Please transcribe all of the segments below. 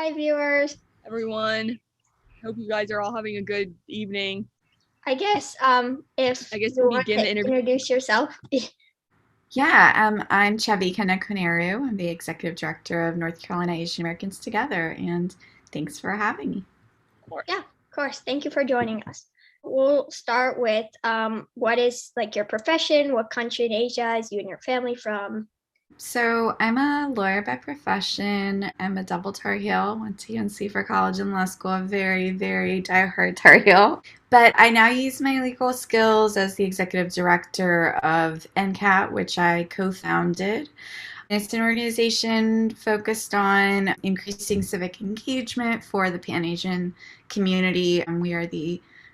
Hi, viewers. Everyone. Hope you guys are all having a good evening. I guess if I guess you to want begin to the interview, introduce yourself. Yeah, I'm Chavi Koneru. I'm the executive director of North Carolina Asian Americans Together, and thanks for having me. of course. Yeah, of course. Thank you for joining us. We'll start with what is like your profession? What country in Asia is you and your family from? So I'm a lawyer by profession. I'm a double Tar Heel. Went to UNC for college and law school. A very, very diehard Tar Heel. But I now use my legal skills as the executive director of NCAAT, which I co-founded. It's an organization focused on increasing civic engagement for the Pan-Asian community, and we are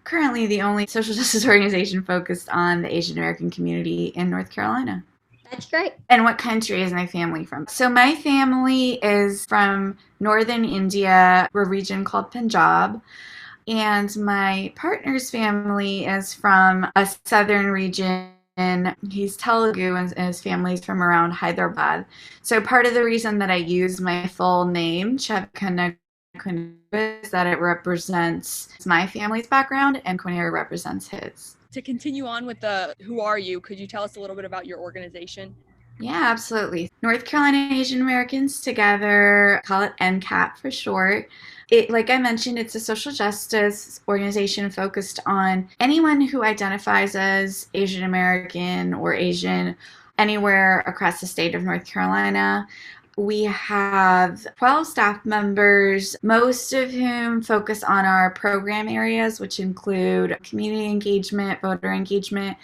currently the only social justice organization focused on the Asian American community in North Carolina. That's great. And what country is my family from? So my family is from northern India, a region called Punjab. And my partner's family is from a southern region. He's Telugu, and his family's from around Hyderabad. So part of the reason that I use my full name, Chevkana Koneru, is that it represents my family's background, and Koneru represents his. To continue on with the who are you, could you tell us a little bit about your organization? Yeah, absolutely. North Carolina Asian Americans Together, call it NCAT for short. Like I mentioned, it's a social justice organization focused on anyone who identifies as Asian American or Asian anywhere across the state of North Carolina. We have 12 staff members, most of whom focus on our program areas, which include community engagement, voter engagement,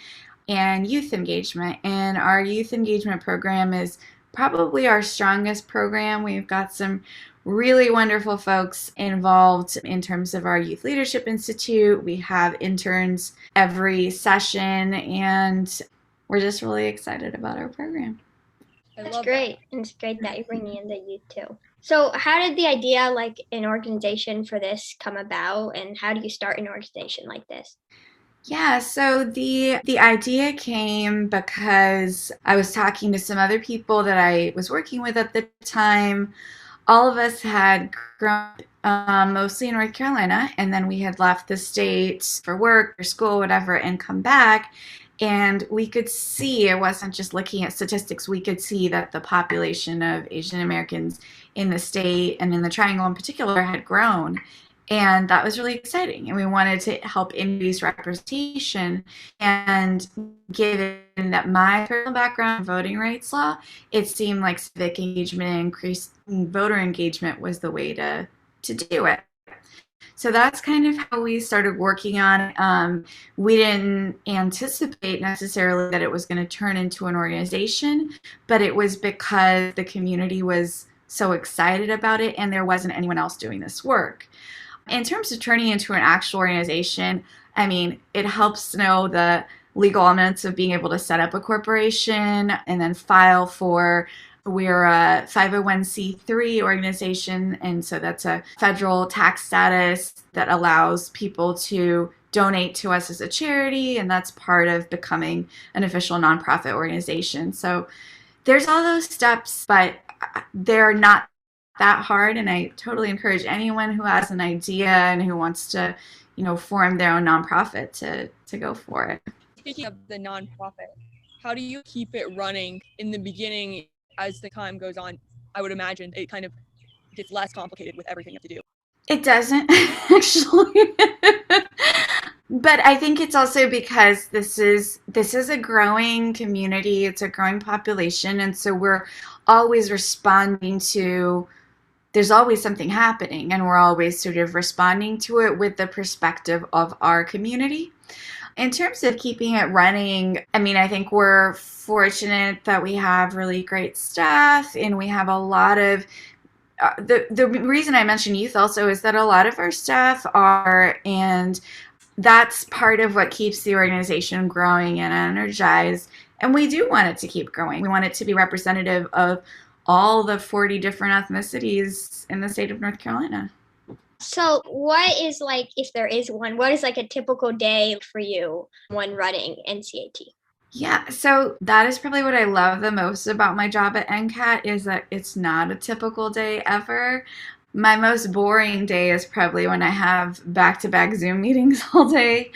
and youth engagement. And our youth engagement program is probably our strongest program. We've got some really wonderful folks involved in terms of our Youth Leadership Institute. We have interns every session, and we're just really excited about our program. That's great. And it's great that you're bringing in the youth too. So how did the idea like an organization for this come about, and how do you start an organization like this? Yeah, so the idea came because I was talking to some other people that I was working with at the time. All of us had grown up mostly in North Carolina, and then we had left the state for work or school, whatever, and come back. And we could see, it wasn't just looking at statistics, we could see that the population of Asian Americans in the state and in the Triangle in particular had grown. And that was really exciting. And we wanted to help increase representation. And given that my personal background in voting rights law, it seemed like civic engagement and increased voter engagement was the way to do it. So that's kind of how we started working on it. We didn't anticipate necessarily that it was going to turn into an organization, but it was because the community was so excited about it and there wasn't anyone else doing this work. In terms of turning into an actual organization, I mean, it helps know the legal elements of being able to set up a corporation and then file for. We're a 501c3 organization, and so that's a federal tax status that allows people to donate to us as a charity, and that's part of becoming an official nonprofit organization. So there's all those steps, but they're not that hard, and I totally encourage anyone who has an idea and who wants to, form their own nonprofit to go for it. Speaking of the nonprofit, how do you keep it running in the beginning as the time goes on? I would imagine it kind of gets less complicated with everything you have to do. It doesn't actually. But I think it's also because this is a growing community, it's a growing population, and so we're always responding to there's always something happening, and we're always sort of responding to it with the perspective of our community. In terms of keeping it running, I mean, I think we're fortunate that we have really great staff, and we have a lot of the reason I mention youth also is that a lot of our staff are, and that's part of what keeps the organization growing and energized. And we do want it to keep growing. We want it to be representative of all the 40 different ethnicities in the state of North Carolina. So what is like, if there is one, what is like a typical day for you when running NCAT? Yeah, so that is probably what I love the most about my job at NCAT is that it's not a typical day ever. My most boring day is probably when I have back-to-back Zoom meetings all day.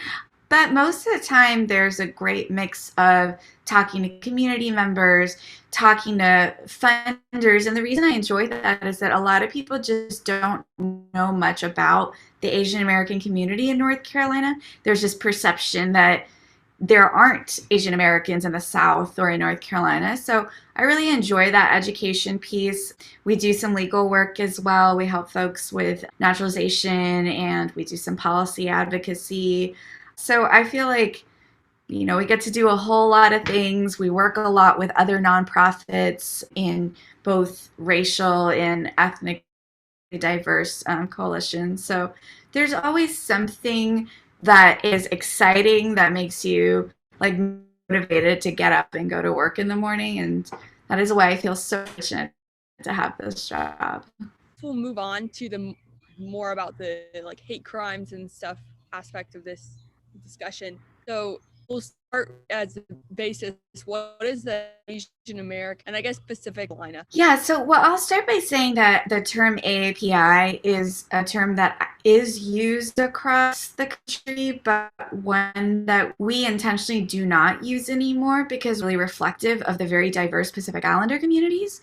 But most of the time, there's a great mix of talking to community members, talking to funders. And the reason I enjoy that is that a lot of people just don't know much about the Asian American community in North Carolina. There's this perception that there aren't Asian Americans in the South or in North Carolina. So I really enjoy that education piece. We do some legal work as well. We help folks with naturalization and we do some policy advocacy. So I feel like, we get to do a whole lot of things. We work a lot with other nonprofits in both racial and ethnic diverse coalitions. So there's always something that is exciting that makes you like motivated to get up and go to work in the morning. And that is why I feel so fortunate to have this job. We'll move on to the more about the like hate crimes and stuff aspect of this discussion. So we'll start as a basis. What is the Asian American and I guess Pacific Carolina? Yeah, so I'll start by saying that the term AAPI is a term that is used across the country, but one that we intentionally do not use anymore because it's really reflective of the very diverse Pacific Islander communities.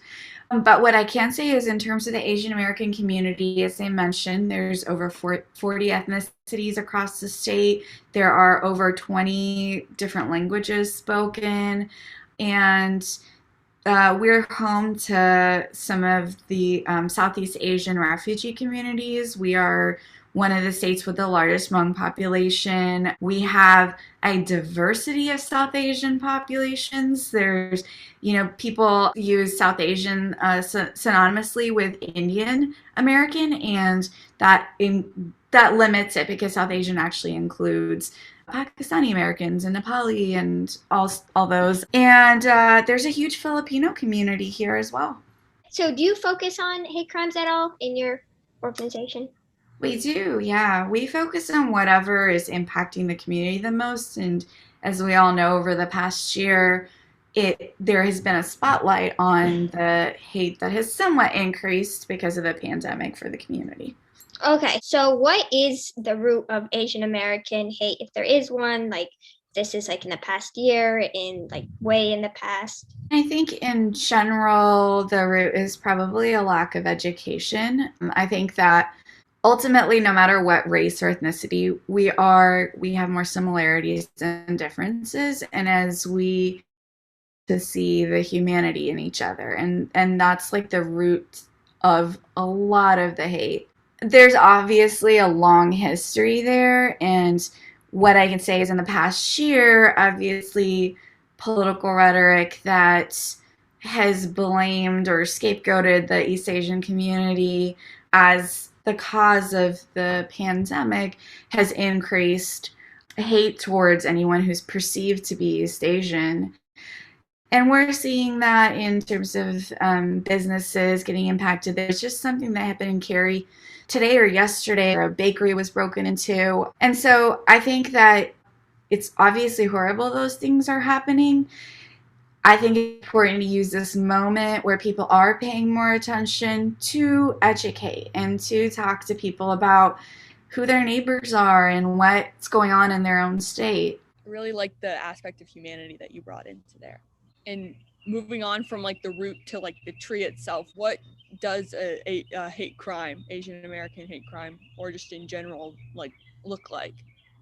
But what I can say is in terms of the Asian American community, as I mentioned, there's over 40 ethnicities across the state. There are over 20 different languages spoken. And we're home to some of the Southeast Asian refugee communities. We are one of the states with the largest Hmong population. We have a diversity of South Asian populations. There's, people use South Asian synonymously with Indian American, and that limits it because South Asian actually includes Pakistani Americans and Nepali and all those. And there's a huge Filipino community here as well. So do you focus on hate crimes at all in your organization? We do, yeah. We focus on whatever is impacting the community the most. And as we all know, over the past year, there has been a spotlight on the hate that has somewhat increased because of the pandemic for the community. Okay, so what is the root of Asian American hate, if there is one? Like, this is like in the past year, way in the past? I think in general, the root is probably a lack of education. I think that ultimately, no matter what race or ethnicity we have more similarities than differences. And as we to see the humanity in each other, and that's like the root of a lot of the hate. There's obviously a long history there, and what I can say is in the past year, obviously political rhetoric that has blamed or scapegoated the East Asian community as the cause of the pandemic has increased hate towards anyone who's perceived to be East Asian. And we're seeing that in terms of businesses getting impacted. There's just something that happened in Cary today or yesterday, where a bakery was broken into. And so I think that it's obviously horrible those things are happening. I think it's important to use this moment where people are paying more attention to educate and to talk to people about who their neighbors are and what's going on in their own state. I really like the aspect of humanity that you brought into there. And moving on from like the root to like the tree itself, what does a hate crime, Asian American hate crime, or just in general, like look like?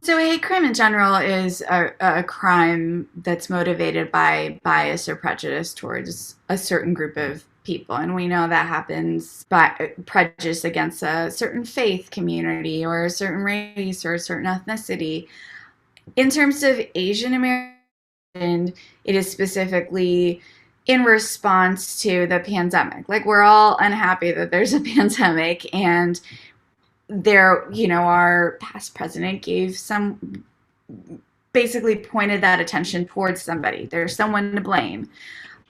So a hate crime in general is a crime that's motivated by bias or prejudice towards a certain group of people. And we know that happens by prejudice against a certain faith community or a certain race or a certain ethnicity. In terms of Asian American, it is specifically in response to the pandemic. Like, we're all unhappy that there's a pandemic, and our past president basically pointed that attention towards somebody. There's someone to blame.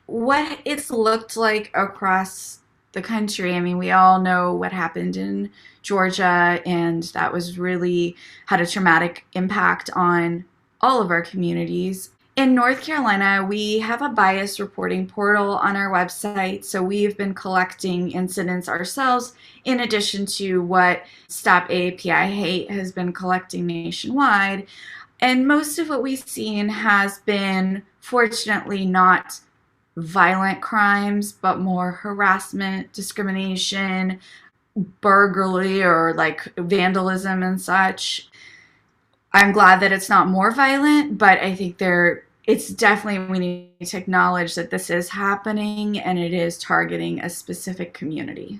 What it's looked like across the country, I mean, we all know what happened in Georgia, and that was really had a traumatic impact on all of our communities. In North Carolina, we have a bias reporting portal on our website. So we've been collecting incidents ourselves in addition to what Stop AAPI Hate has been collecting nationwide. And most of what we've seen has been, fortunately, not violent crimes, but more harassment, discrimination, burglary, or like vandalism and such. I'm glad that it's not more violent, but I think it's definitely, we need to acknowledge that this is happening and it is targeting a specific community.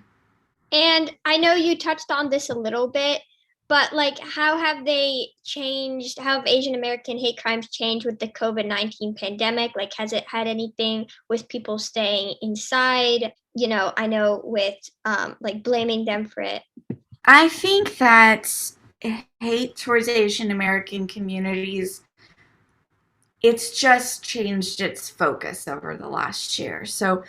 And I know you touched on this a little bit, but like, how have they changed? How have Asian American hate crimes changed with the COVID-19 pandemic? Like, has it had anything with people staying inside? You know, I know with like blaming them for it. I think that hate towards Asian American communities, it's just changed its focus over the last year. So,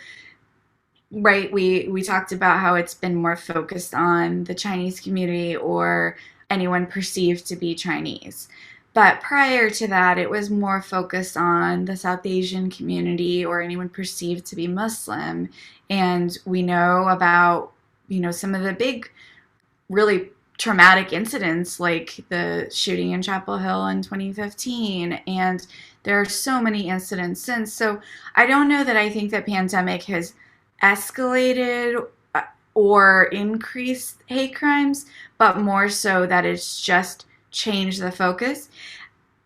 right, we talked about how it's been more focused on the Chinese community or anyone perceived to be Chinese. But prior to that, it was more focused on the South Asian community or anyone perceived to be Muslim. And we know about, some of the big, really traumatic incidents like the shooting in Chapel Hill in 2015. And there are so many incidents since. So I don't know that I think that pandemic has escalated or increased hate crimes, but more so that it's just changed the focus.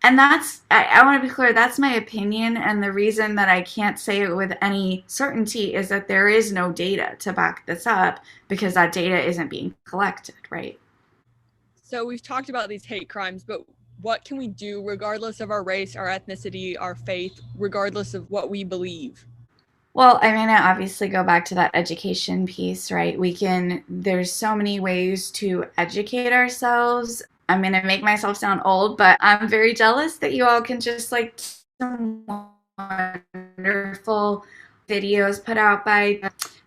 And I want to be clear, that's my opinion. And the reason that I can't say it with any certainty is that there is no data to back this up because that data isn't being collected, right? So we've talked about these hate crimes, but what can we do regardless of our race, our ethnicity, our faith, regardless of what we believe? Well, I'm going to obviously go back to that education piece, right? There's so many ways to educate ourselves. I'm going to make myself sound old, but I'm very jealous that you all can just like some wonderful videos put out by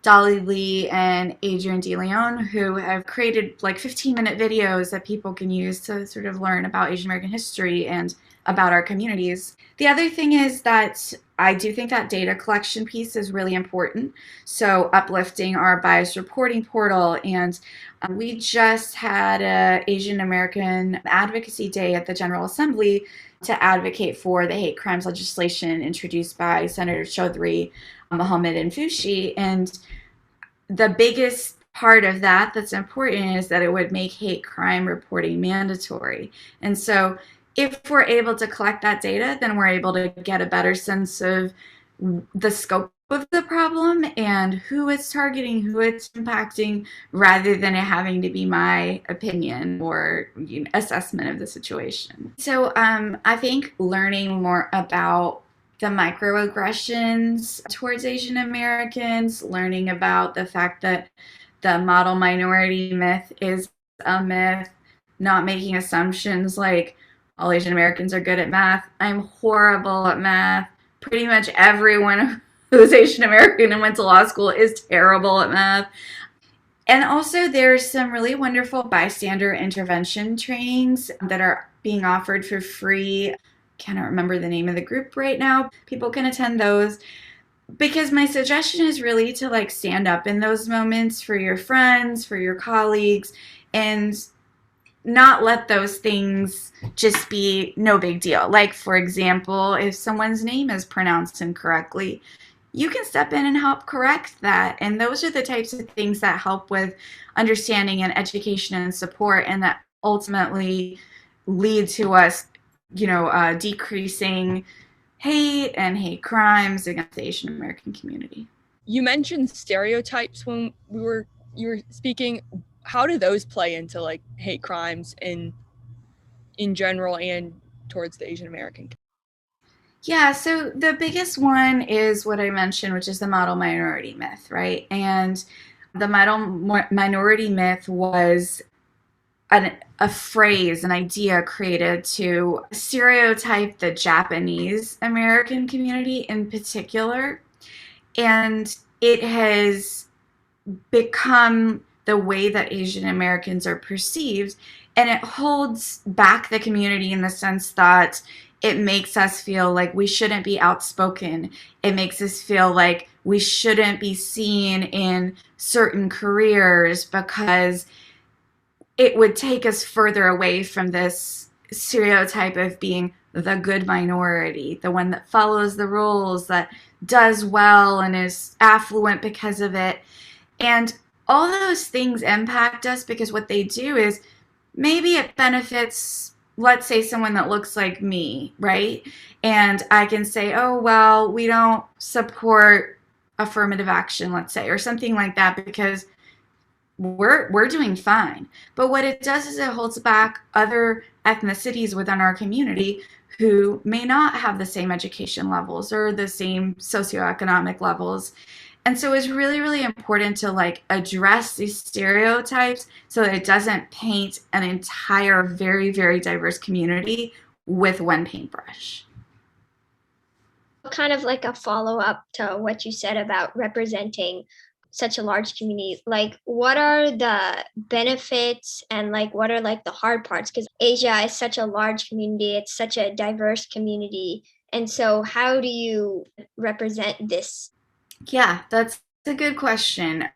Dolly Lee and Adrian DeLeon, who have created like 15-minute videos that people can use to sort of learn about Asian American history and about our communities. The other thing is that I do think that data collection piece is really important. So uplifting our bias reporting portal, and we just had a Asian American Advocacy Day at the General Assembly to advocate for the hate crimes legislation introduced by Senator Chaudhry, Mohammed, and Fushi. And the biggest part of that's important is that it would make hate crime reporting mandatory. And so if we're able to collect that data, then we're able to get a better sense of the scope of the problem and who it's targeting, who it's impacting, rather than it having to be my opinion or assessment of the situation. So I think learning more about the microaggressions towards Asian Americans, learning about the fact that the model minority myth is a myth, not making assumptions like all Asian Americans are good at math. I'm horrible at math. Pretty much everyone who's Asian American and went to law school is terrible at math. And also there's some really wonderful bystander intervention trainings that are being offered for free. Cannot remember the name of the group right now. People can attend those. Because my suggestion is really to like stand up in those moments for your friends, for your colleagues, and not let those things just be no big deal. Like, for example, if someone's name is pronounced incorrectly, you can step in and help correct that. And those are the types of things that help with understanding and education and support, and that ultimately lead to us, decreasing hate and hate crimes against the Asian American community. You mentioned stereotypes when you were speaking. How do those play into like hate crimes in general and towards the Asian American community? Yeah, so the biggest one is what I mentioned, which is the model minority myth, right? And the model minority myth was a phrase, an idea created to stereotype the Japanese American community in particular. And it has become the way that Asian Americans are perceived. And it holds back the community in the sense that it makes us feel like we shouldn't be outspoken. It makes us feel like we shouldn't be seen in certain careers because it would take us further away from this stereotype of being the good minority, the one that follows the rules, that does well and is affluent because of it. And all those things impact us because what they do is maybe it benefits, let's say, someone that looks like me, right? And I can say, oh, well, we don't support affirmative action, let's say, or something like that because we're doing fine. But what it does is it holds back other ethnicities within our community who may not have the same education levels or the same socioeconomic levels. And so it's really, really important to like address these stereotypes so that it doesn't paint an entire very, very diverse community with one paintbrush. Kind of like a follow-up to what you said about representing such a large community, like what are the benefits and like what are like the hard parts? Because Asia is such a large community, it's such a diverse community. And so how do you represent this? Yeah, that's a good question.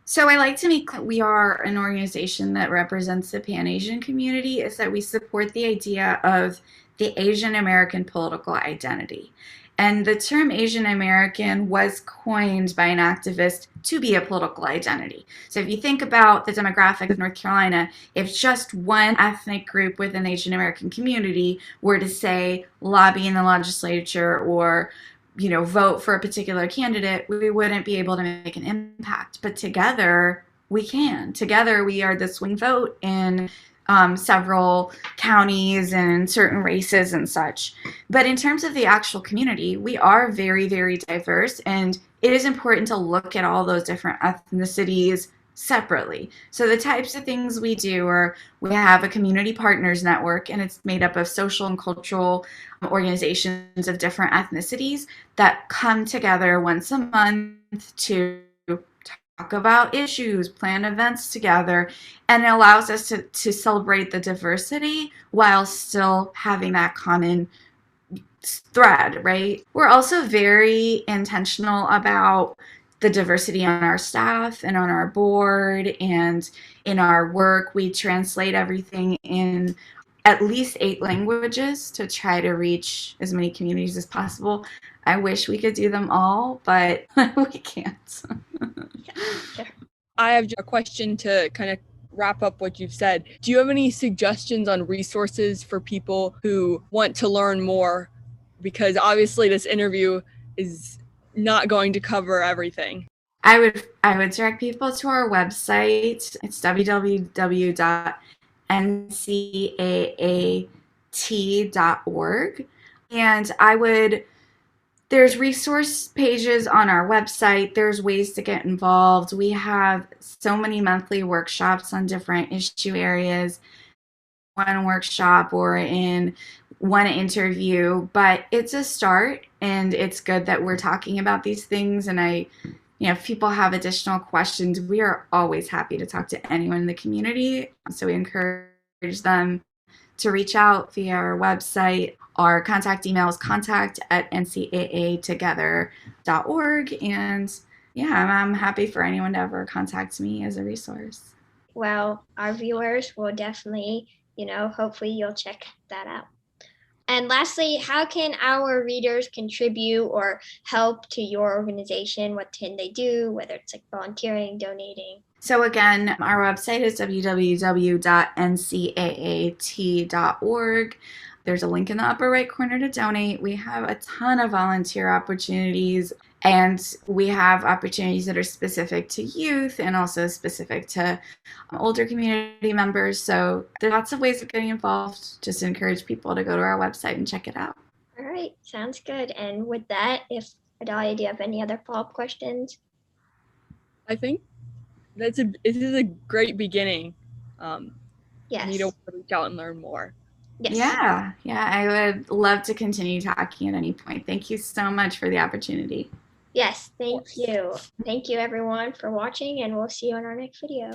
So I like to make clear we are an organization that represents the Pan-Asian community, is that we support the idea of the Asian American political identity. And the term Asian American was coined by an activist to be a political identity. So if you think about the demographic of North Carolina, if just one ethnic group within the Asian American community were to say lobby in the legislature or vote for a particular candidate, we wouldn't be able to make an impact. But together, we can. Together, we are the swing vote in several counties and certain races and such. But in terms of the actual community, we are very, very diverse, and it is important to look at all those different ethnicities separately. So the types of things we do are we have a community partners network, and it's made up of social and cultural organizations of different ethnicities that come together once a month to talk about issues, plan events together, and it allows us to celebrate the diversity while still having that common thread, right? We're also very intentional about the diversity on our staff and on our board and in our work. We translate everything in at least 8 languages to try to reach as many communities as possible. I wish we could do them all, but we can't. I have a question to kind of wrap up what you've said. Do you have any suggestions on resources for people who want to learn more? Because obviously this interview is not going to cover everything. I would direct people to our website. It's www.ncaat.org. And there's resource pages on our website. There's ways to get involved. We have so many monthly workshops on different issue areas, one workshop or in one interview, but it's a start, and it's good that we're talking about these things. And if people have additional questions, we are always happy to talk to anyone in the community. So we encourage them to reach out via our website. Our contact email is contact@ncaatogether.org. And yeah, I'm happy for anyone to ever contact me as a resource. Well, our viewers will definitely, hopefully you'll check that out. And lastly, how can our readers contribute or help to your organization? What can they do, whether it's like volunteering, donating? So again, our website is www.ncaat.org. There's a link in the upper right corner to donate. We have a ton of volunteer opportunities, and we have opportunities that are specific to youth and also specific to older community members. So there's lots of ways of getting involved. Just encourage people to go to our website and check it out. All right, sounds good. And with that, if Adalia, do you have any other follow-up questions? I think this is a great beginning. Yes. You don't reach out and learn more. Yes. Yeah, I would love to continue talking at any point. Thank you so much for the opportunity. Yes, thank you. Thank you everyone for watching, and we'll see you in our next video.